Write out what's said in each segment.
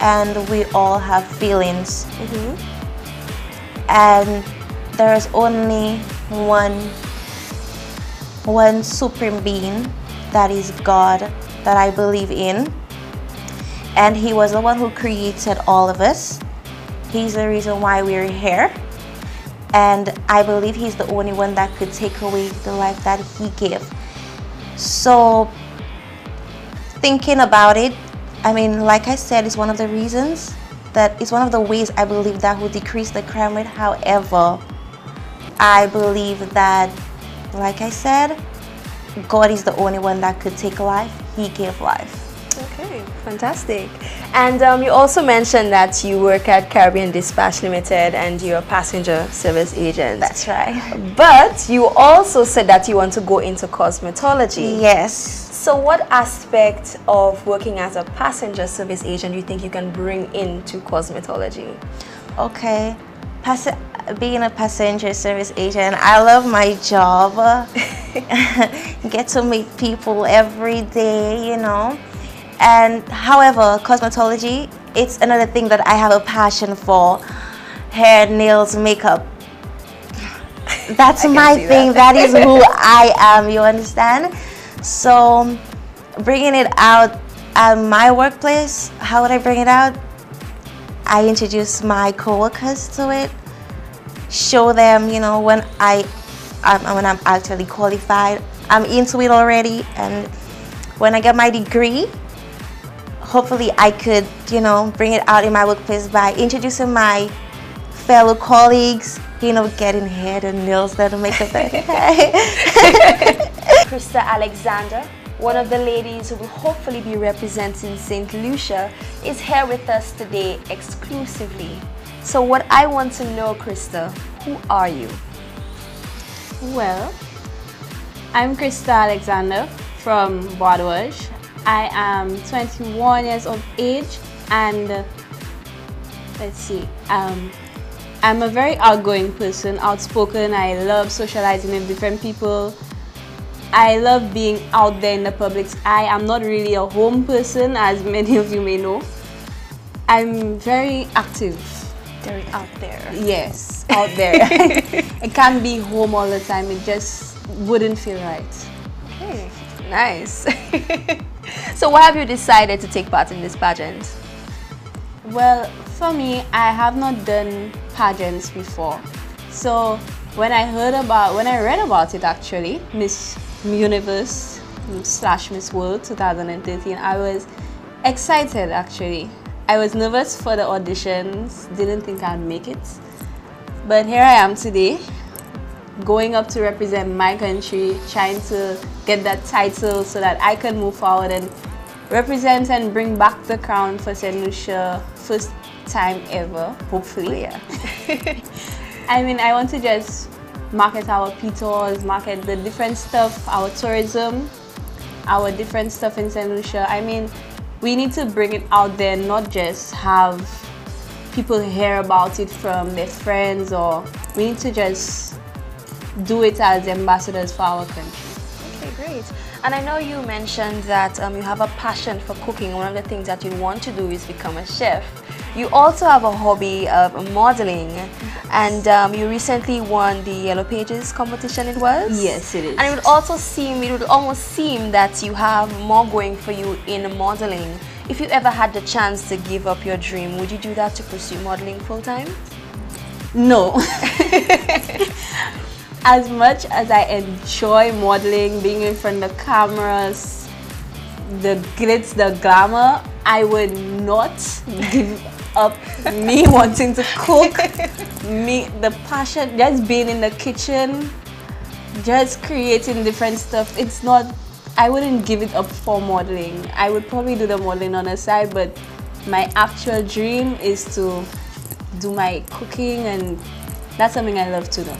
and we all have feelings. And there's only one supreme being, that is God, that I believe in. And he was the one who created all of us. He's the reason why we're here. And I believe he's the only one that could take away the life that he gave. So thinking about it, I mean, like I said, it's one of the reasons, that it's one of the ways I believe that will decrease the crime rate. However, I believe that, like I said, God is the only one that could take life. He gave life. Okay, fantastic. And you also mentioned that you work at Caribbean Dispatch Limited and you're a passenger service agent. That's right. But you also said that you want to go into cosmetology. Yes. So what aspect of working as a passenger service agent do you think you can bring into cosmetology? Okay, being a passenger service agent, I love my job. Get to meet people every day, you know. And however, cosmetology, it's another thing that I have a passion for. Hair, nails, makeup. That's my thing. That is who I am, you understand? So bringing it out at my workplace, how would I bring it out? I introduce my coworkers to it, show them, you know, when I'm actually qualified, I'm into it already, and when I get my degree, hopefully I could, you know, bring it out in my workplace by introducing my fellow colleagues, you know, getting hair and nails and makeup. Krista Alexander, one of the ladies who will hopefully be representing St Lucia, is here with us today exclusively. So what I want to know, Krista, who are you? Well, I'm Krista Alexander from Bradouage. I am 21 years of age, and let's see, I'm a very outgoing person, outspoken. I love socializing with different people. I love being out there in the public's eye. I'm not really a home person, as many of you may know. I'm very active. Very out there. Yes, out there. I can't be home all the time. It just wouldn't feel right. Okay, nice. So why have you decided to take part in this pageant? Well, for me, I have not done pageants before. So when I read about it actually, Miss Universe / Miss World 2013, I was excited actually. I was nervous for the auditions, didn't think I'd make it. But here I am today, going up to represent my country, trying to get that title so that I can move forward and represent and bring back the crown for St Lucia, first time ever, hopefully. Yeah. I mean, I want to just market our PTOs, market the different stuff, our tourism, our different stuff in St Lucia. I mean, we need to bring it out there, not just have people hear about it from their friends, or we need to just do it as ambassadors for our country. Okay, great. And I know you mentioned that you have a passion for cooking. One of the things that you want to do is become a chef. You also have a hobby of modeling, and you recently won the Yellow Pages competition, it was? Yes, it is. And it would almost seem that you have more going for you in modeling. If you ever had the chance to give up your dream, would you do that to pursue modeling full-time? No. As much as I enjoy modeling, being in front of the cameras, the glitz, the glamour, I would not give up me wanting to cook, the passion, just being in the kitchen, just creating different stuff. It's not, I wouldn't give it up for modeling. I would probably do the modeling on the side, but my actual dream is to do my cooking, and that's something I love to do.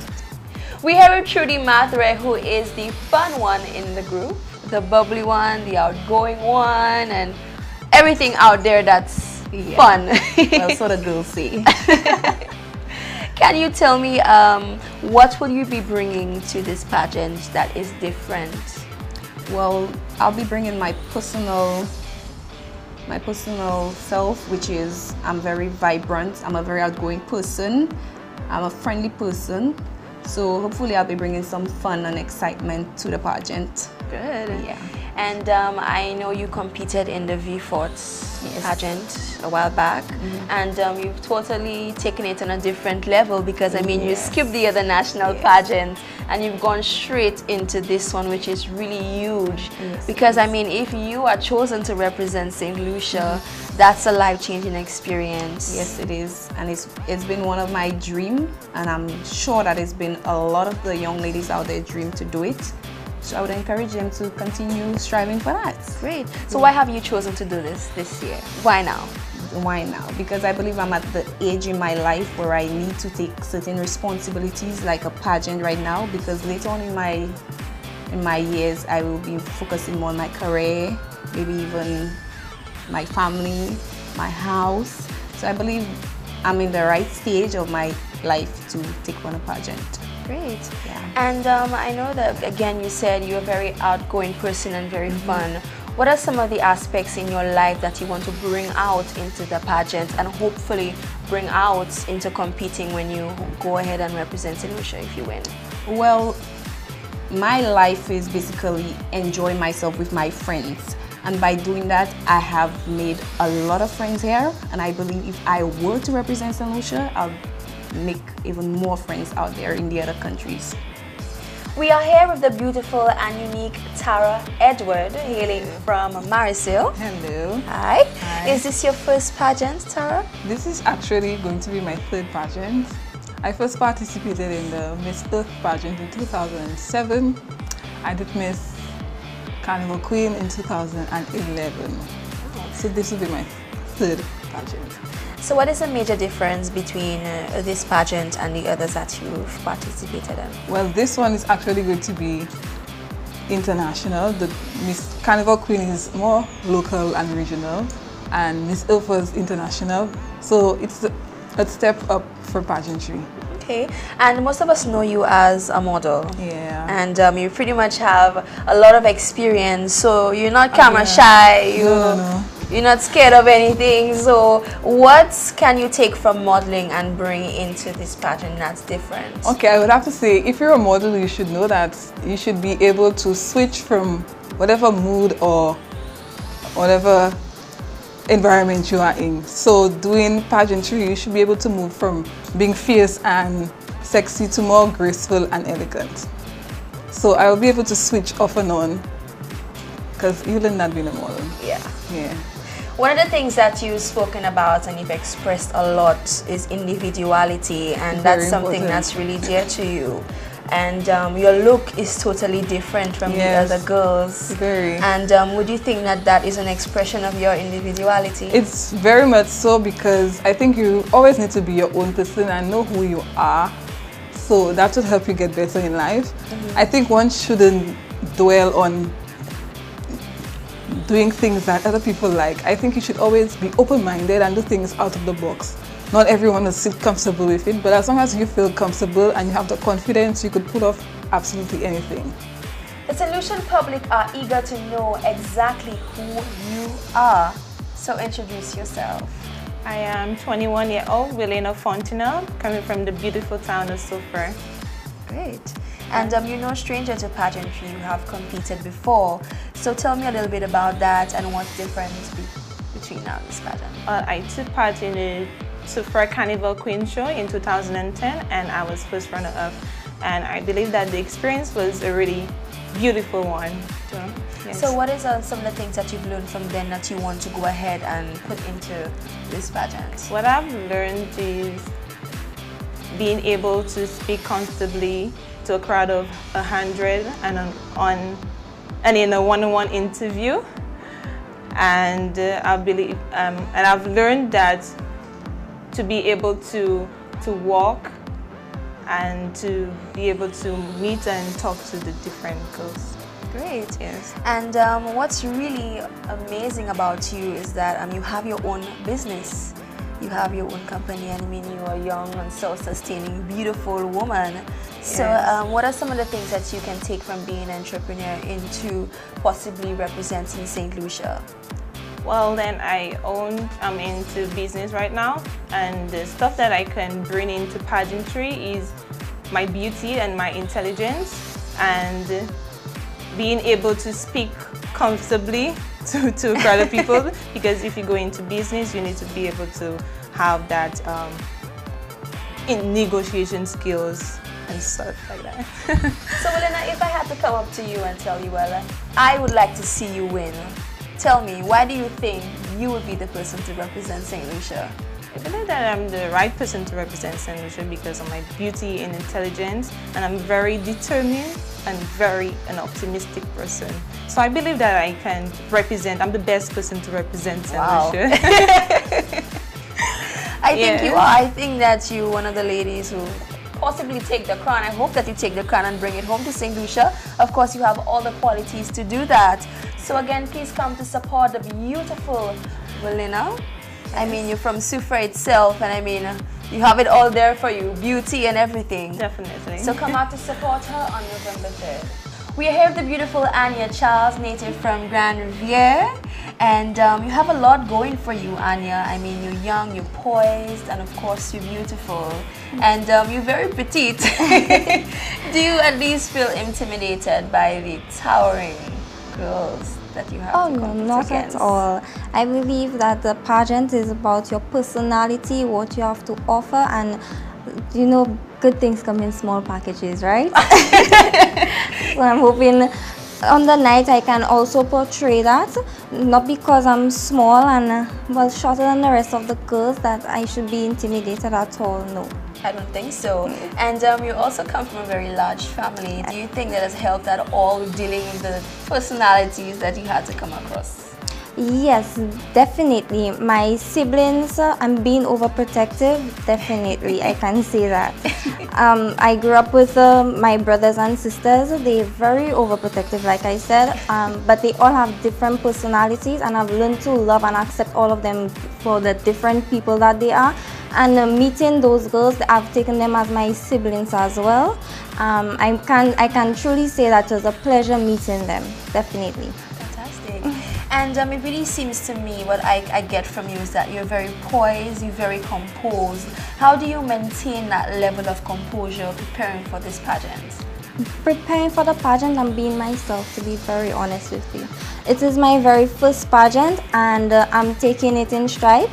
We have with Trudy Mathre, who is the fun one in the group, the bubbly one, the outgoing one, and everything out there that's fun. Well, so the girls say. Can you tell me what will you be bringing to this pageant that is different? Well, I'll be bringing my personal my personal self, which is I'm very vibrant, I'm a very outgoing person, I'm a friendly person. So hopefully I'll be bringing some fun and excitement to the pageant. Good. Yeah. And I know you competed in the V4 pageant a while back, and you've totally taken it on a different level, because I mean you skipped the other national pageant and you've gone straight into this one, which is really huge. Because I mean, if you are chosen to represent St Lucia, that's a life-changing experience. Yes, it is, and it's been one of my dreams, and I'm sure that it's been a lot of the young ladies out there dream to do it. So I would encourage them to continue striving for that. Great. So why have you chosen to do this year? Why now? Why now? Because I believe I'm at the age in my life where I need to take certain responsibilities, like a pageant right now, because later on in my years I will be focusing more on my career, maybe even my family, my house. So I believe I'm in the right stage of my life to take on a pageant. Great. Yeah. And I know that, again, you said you're a very outgoing person and very fun. What are some of the aspects in your life that you want to bring out into the pageant and hopefully bring out into competing when you go ahead and represent St Lucia if you win? Well, my life is basically enjoying myself with my friends. And by doing that, I have made a lot of friends here. And I believe if I were to represent St Lucia, I'll make even more friends out there in the other countries. We are here with the beautiful and unique Tara Edward, hailing from Marseille. Hello. Hi. Hi. Is this your first pageant, Tara? This is actually going to be my third pageant. I first participated in the Miss Earth pageant in 2007. I did Miss Carnival Queen in 2011. So this will be my third pageant. So what is the major difference between this pageant and the others that you've participated in? Well, this one is actually going to be international. The Miss Carnival Queen is more local and regional, and Miss Earth was international. So it's a step up for pageantry. Okay, and most of us know you as a model. Yeah. And you pretty much have a lot of experience, so you're not camera shy. No. You're not scared of anything. So what can you take from modeling and bring into this pageant that's different? Okay, I would have to say, if you're a model, you should know that you should be able to switch from whatever mood or whatever environment you are in. So doing pageantry, you should be able to move from being fierce and sexy to more graceful and elegant. So I will be able to switch off and on, because you learn that being a model. Yeah. Yeah. One of the things that you've spoken about and you've expressed a lot is individuality, and that's something that's really dear to you. And your look is totally different from the other girls. Very. And would you think that that is an expression of your individuality? It's very much so, because I think you always need to be your own person and know who you are. So that would help you get better in life. I think one shouldn't dwell on doing things that other people like. I think you should always be open-minded and do things out of the box. Not everyone will sit comfortable with it, but as long as you feel comfortable and you have the confidence, you could pull off absolutely anything. The St Lucian public are eager to know exactly who you are. So introduce yourself. I am 21-year-old Villano Fernandes, coming from the beautiful town of Sulphur. Great. And you're no stranger to pageantry. You have competed before. So tell me a little bit about that and what's different between now and this pageant. I took part in the Sulphur Carnival Queen show in 2010, and I was first runner-up. And I believe that the experience was a really beautiful one. Yes. So what is some of the things that you've learned from then that you want to go ahead and put into this pageant? What I've learned is being able to speak comfortably to a crowd of 100 and in a one-on-one interview, and I believe and I've learned that to be able to walk and to be able to meet and talk to the different girls. Great. Yes. And what's really amazing about you is that you have your own business. You have your own company, and I mean, you are a young and self-sustaining, beautiful woman. So what are some of the things that you can take from being an entrepreneur into possibly representing St. Lucia? Well, then I'm into business right now, and the stuff that I can bring into pageantry is my beauty and my intelligence, and being able to speak comfortably to a crowd of people, because if you go into business, you need to be able to have that in negotiation skills and stuff like that. So, Villano, if I had to come up to you and tell you, well, I would like to see you win, tell me, why do you think you would be the person to represent St. Lucia? I believe that I'm the right person to represent St. Lucia because of my beauty and intelligence, and I'm very determined and very an optimistic person. So I believe that I can represent, I'm the best person to represent St. Lucia. I think you are. I think that you're one of the ladies who possibly take the crown. I hope that you take the crown and bring it home to St. Lucia. Of course, you have all the qualities to do that. So again, please come to support the beautiful Villano. I mean, you're from Sufra itself, and I mean, you have it all there for you, beauty and everything. Definitely. So come out to support her on November 3rd. We are here with the beautiful Anya Charles, native from Grand Riviere. And you have a lot going for you, Anya. I mean, you're young, you're poised, and of course, you're beautiful. And you're very petite. Do you at least feel intimidated by the towering girls that you have to compete not against? at all. I believe that the pageant is about your personality, what you have to offer, and you know, good things come in small packages, right? So I'm hoping on the night I can also portray that, not because I'm small and well shorter than the rest of the girls that I should be intimidated at all, no. I don't think so. And you also come from a very large family. Do you think that has helped at all with dealing with the personalities that you had to come across? Yes, definitely. My siblings, I'm being overprotective, definitely, I can say that. I grew up with my brothers and sisters. They're very overprotective, like I said, but they all have different personalities, and I've learned to love and accept all of them for the different people that they are. And meeting those girls, I've taken them as my siblings as well. I can truly say that it was a pleasure meeting them, definitely. Fantastic. And it really seems to me, what I get from you is that you're very poised, you're very composed. How do you maintain that level of composure preparing for this pageant? Preparing for the pageant, I'm being myself, to be very honest with you. It is my very first pageant, and I'm taking it in strides.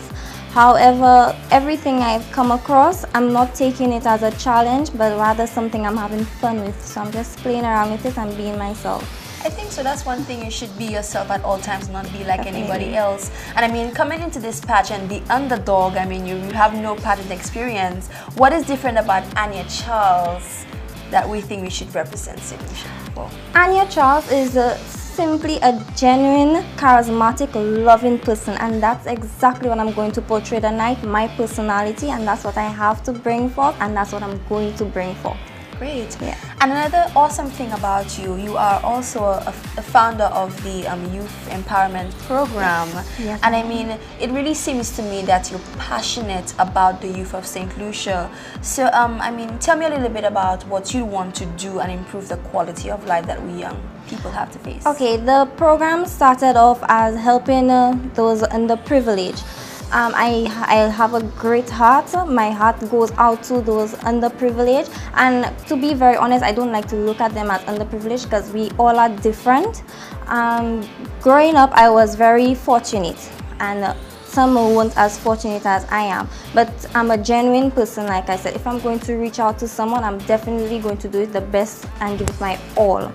However, everything I've come across, I'm not taking it as a challenge, but rather something I'm having fun with. So I'm just playing around with it and being myself. I think so. That's one thing. You should be yourself at all times, not be like anybody else. And I mean, coming into this pageant, the underdog, I mean, you have no pageant experience. What is different about Anya Charles that we think we should represent St. Lucia for? Anya Charles is simply a genuine, charismatic, loving person, and that's exactly what I'm going to portray tonight, my personality, and that's what I have to bring forth, and that's what I'm going to bring forth. Great. Yeah. And another awesome thing about you, you are also a founder of the Youth Empowerment Program. Yes. And I mean, it really seems to me that you're passionate about the youth of St. Lucia. So, I mean, tell me a little bit about what you want to do and improve the quality of life that we young people have to face. Okay, the program started off as helping those underprivileged. I have a great heart. My heart goes out to those underprivileged, and to be very honest, I don't like to look at them as underprivileged because we all are different. Growing up, I was very fortunate, and some weren't as fortunate as I am, but I'm a genuine person. Like I said, if I'm going to reach out to someone, I'm definitely going to do it the best and give it my all.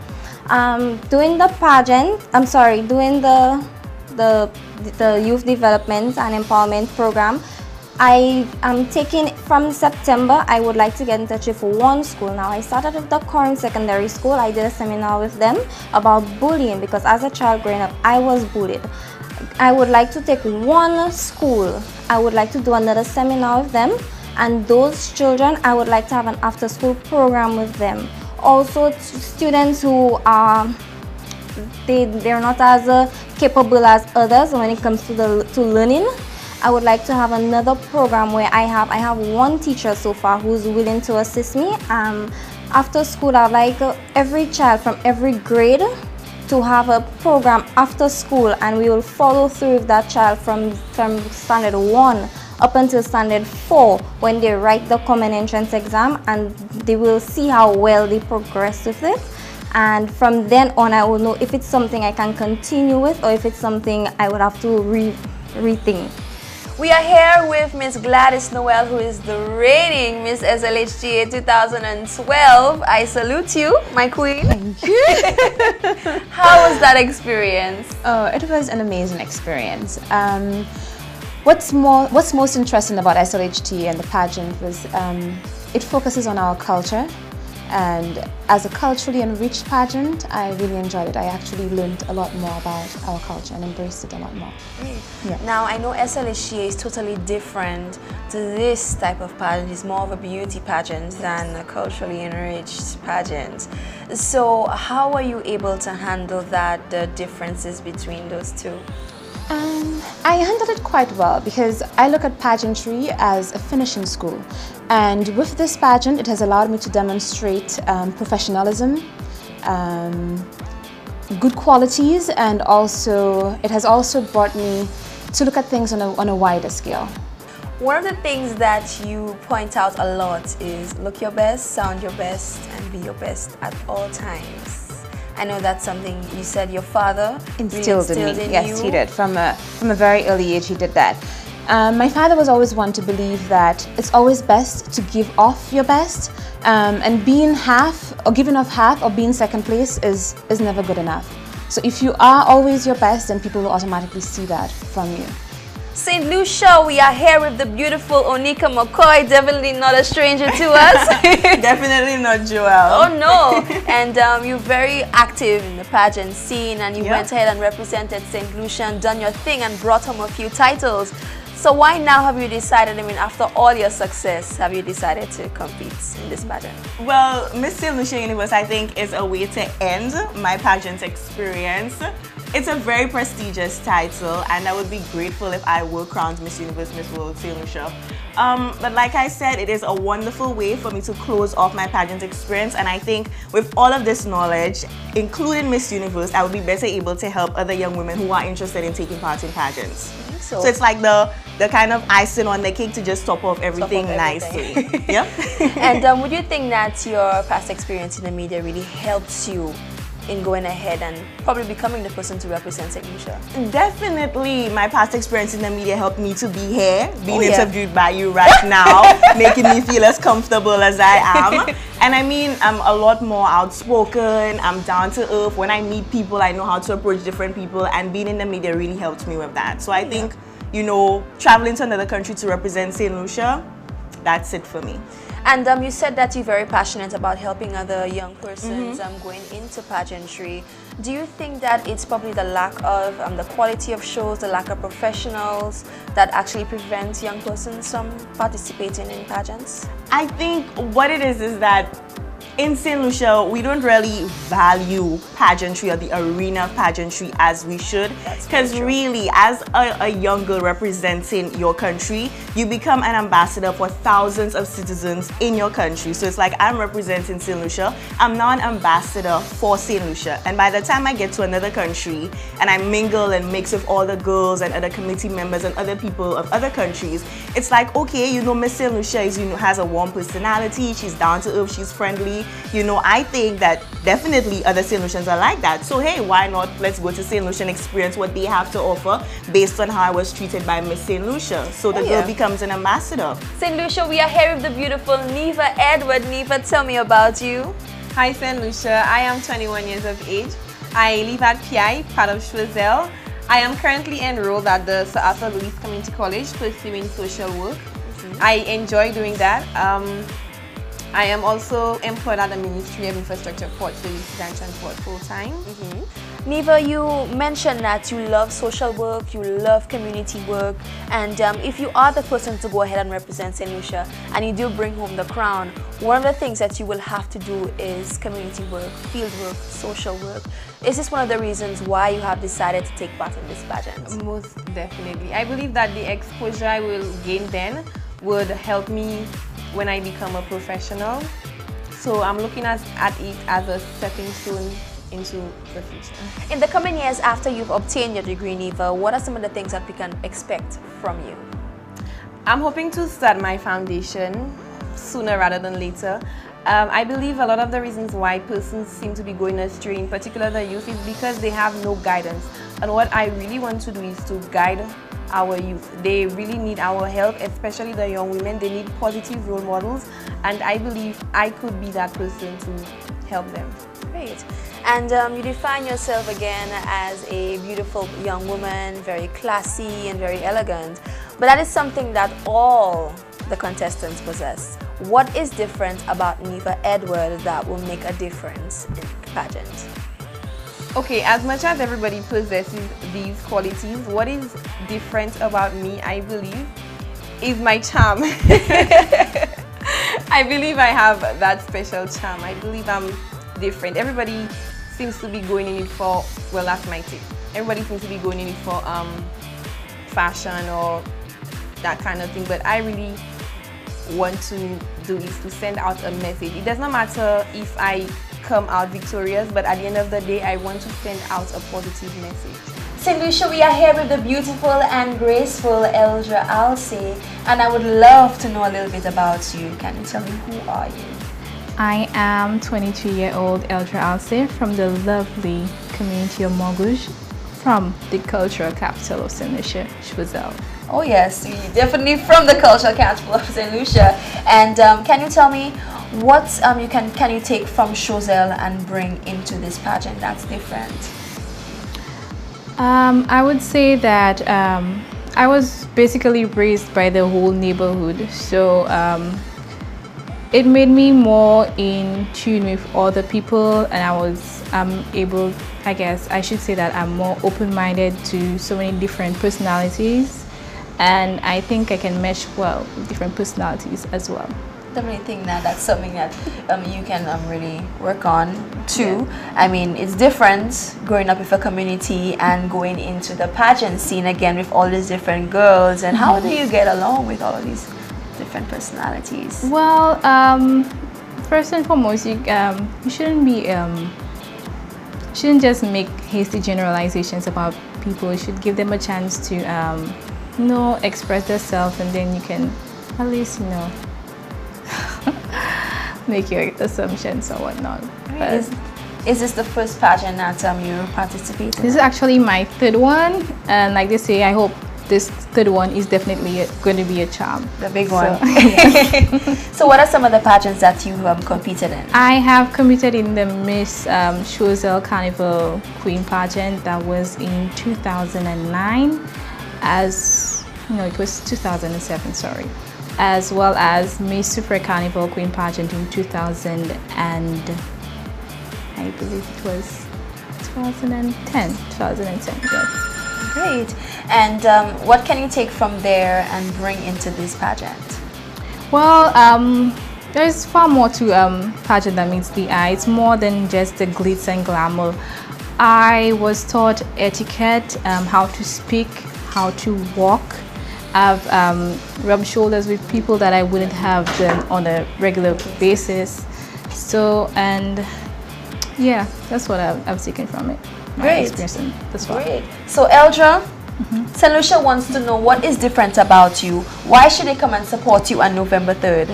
Doing the pageant, doing the youth development and empowerment program, I am taking from September. I would like to get in touch with one school. Now, I started with the current secondary school. I did a seminar with them about bullying, because as a child growing up, I was bullied. I would like to take one school. I would like to do another seminar with them, and those children, I would like to have an after-school program with them. Also, students who are they're not as capable as others when it comes to learning. I would like to have another program where I have one teacher so far who's willing to assist me. After school, I'd like every child from every grade to to have a program after school, and we will follow through with that child from standard 1 up until standard 4 when they write the common entrance exam, and they will see how well they progress with it. And from then on, I will know if it's something I can continue with or if it's something I would have to rethink. We are here with Miss Gladys Noel, who is the reigning Miss SLHGA 2012. I salute you, my queen. Thank you. How was that experience? Oh, it was an amazing experience. What's most interesting about SLHT and the pageant was it focuses on our culture. And as a culturally enriched pageant, I really enjoyed it. I actually learned a lot more about our culture and embraced it a lot more. Yeah. Now, I know SLHGA is totally different to this type of pageant. It's more of a beauty pageant than a culturally enriched pageant. So how are you able to handle that, the differences between those two? I handled it quite well because I look at pageantry as a finishing school, and with this pageant it has allowed me to demonstrate professionalism, good qualities, and also it has also brought me to look at things on a wider scale. One of the things that you point out a lot is look your best, sound your best, and be your best at all times. I know that's something you said your father instilled in me. Yes, he did. From a very early age, he did that. My father was always one to believe that it's always best to give off your best, and being half or giving off half or being second place is never good enough. So if you are always your best, then people will automatically see that from you. St Lucia, we are here with the beautiful Anika McCoy, definitely not a stranger to us. Definitely not Joel. Oh no! And you're very active in the pageant scene, and you went ahead and represented St Lucia and done your thing and brought home a few titles. So why now have you decided, I mean, after all your success, have you decided to compete in this pageant? Well, Miss St Lucia Universe, I think, is a way to end my pageant experience. It's a very prestigious title, and I would be grateful if I were crowned Miss Universe, Miss World, St Lucia. But like I said, it is a wonderful way for me to close off my pageant experience, and I think with all of this knowledge, including Miss Universe, I would be better able to help other young women who are interested in taking part in pageants. So it's like the kind of icing on the cake to just top off everything nicely. Yep. And would you think that your past experience in the media really helps you in going ahead and probably becoming the person to represent St Lucia? Definitely, my past experience in the media helped me to be here, being interviewed by you right now, making me feel as comfortable as I am. And I mean, I'm a lot more outspoken, I'm down to earth. When I meet people, I know how to approach different people, and being in the media really helped me with that. So I think, you know, traveling to another country to represent St Lucia, that's it for me. And you said that you're very passionate about helping other young persons going into pageantry. Do you think that it's probably the lack of the quality of shows, the lack of professionals that actually prevents young persons from participating in pageants? I think what it is that in St. Lucia, we don't really value pageantry or the arena of pageantry as we should. Because really, as a young girl representing your country, you become an ambassador for thousands of citizens in your country. So it's like I'm representing St. Lucia, I'm now an ambassador for St. Lucia. And by the time I get to another country and I mingle and mix with all the girls and other committee members and other people of other countries, it's like, okay, you know, Miss St. Lucia is, you know, has a warm personality, she's down to earth, she's friendly. You know, I think that definitely other St. Lucians are like that. So hey, why not? Let's go to St. Lucia and experience what they have to offer based on how I was treated by Miss St. Lucia. So the girl becomes an ambassador. St. Lucia, we are here with the beautiful Neva Edward. Neva, tell me about you. Hi St. Lucia, I am 21 years of age. I live at PI, part of Choiseul. I am currently enrolled at the Sir Arthur Louis Community College pursuing social work. I enjoy doing that. I am also employed at the Ministry of Infrastructure, Port Services and Transport full-time. Neva, you mentioned that you love social work, you love community work, and if you are the person to go ahead and represent St. Lucia and you do bring home the crown, one of the things that you will have to do is community work, field work, social work. Is this one of the reasons why you have decided to take part in this pageant? Most definitely. I believe that the exposure I will gain then would help me when I become a professional. So I'm looking at it as a stepping stone into the future. In the coming years after you've obtained your degree, Neva, what are some of the things that we can expect from you? I'm hoping to start my foundation sooner rather than later. I believe a lot of the reasons why persons seem to be going astray, in particular the youth, is because they have no guidance. And what I really want to do is to guide our youth. They really need our help, especially the young women. They need positive role models, and I believe I could be that person to help them. Great. And you define yourself again as a beautiful young woman, very classy and very elegant. But that is something that all the contestants possess. What is different about Neva Edward that will make a difference in the pageant? Okay, as much as everybody possesses these qualities, what is different about me, I believe, is my charm. I believe I have that special charm. I believe I'm different. Everybody seems to be going in it for, well, that's my take. Everybody seems to be going in it for fashion or that kind of thing, but I really want to do is to send out a message. It does not matter if I come out victorious, but at the end of the day, I want to send out a positive message. St Lucia, we are here with the beautiful and graceful Eldra Alce, and I would love to know a little bit about you. Can you tell me, who are you? I am 23-year-old Eldra Alce from the lovely community of Mogush, from the cultural capital of St Lucia, Choiseul. Oh yes, you're definitely from the cultural capital of St Lucia. And can you tell me what can you take from Choiseul and bring into this pageant that's different? I would say that I was basically raised by the whole neighborhood, so it made me more in tune with other people, and I was able, I guess I should say that I'm more open-minded to so many different personalities, and I think I can mesh well with different personalities as well. Definitely think that that's something that you can really work on too. Yeah. I mean, it's different growing up with a community and going into the pageant scene again with all these different girls. And how do you get along with all of these different personalities? Well, first and foremost, you shouldn't be shouldn't just make hasty generalizations about people. You should give them a chance to express themselves, and then you can at least make your assumptions or whatnot. Is this the first pageant that you participate in? This is actually my third one, and like they say, I hope this third one is definitely going to be a charm. The big one. So what are some of the pageants that you have competed in? I have competed in the Miss Choiseul Carnival Queen pageant. That was in 2009, it was 2007, sorry. As well as Miss Super Carnival Queen pageant in 2000 and I believe it was 2010, yes. Great. And what can you take from there and bring into this pageant? Well, there's far more to pageant that meets the eye. It's more than just the glitz and glamour. I was taught etiquette, how to speak, how to walk. I've rubbed shoulders with people that I wouldn't have done on a regular basis. So, and yeah, that's what I've taken from it. Great. That's far. Great. So, Eldra, St Lucia wants to know what is different about you. Why should they come and support you on November 3rd?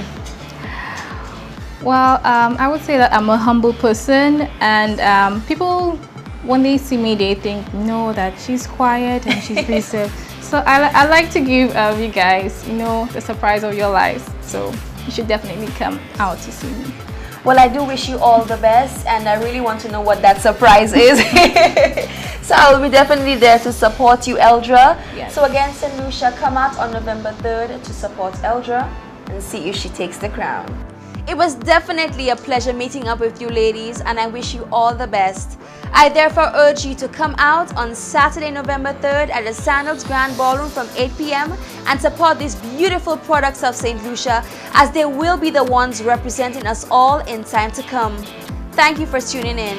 Well, I would say that I'm a humble person, and people, when they see me, they think, that she's quiet and she's reserved. So I like to give you guys, the surprise of your lives. So you should definitely come out to see me. Well, I do wish you all the best, and I really want to know what that surprise is. So I'll be definitely there to support you, Eldra. Yes. So again, St Lucia, come out on November 3rd to support Eldra and see if she takes the crown. It was definitely a pleasure meeting up with you ladies, and I wish you all the best. I therefore urge you to come out on Saturday, November 3rd at the Sandals Grand Ballroom from 8 p.m. and support these beautiful products of St. Lucia, as they will be the ones representing us all in time to come. Thank you for tuning in.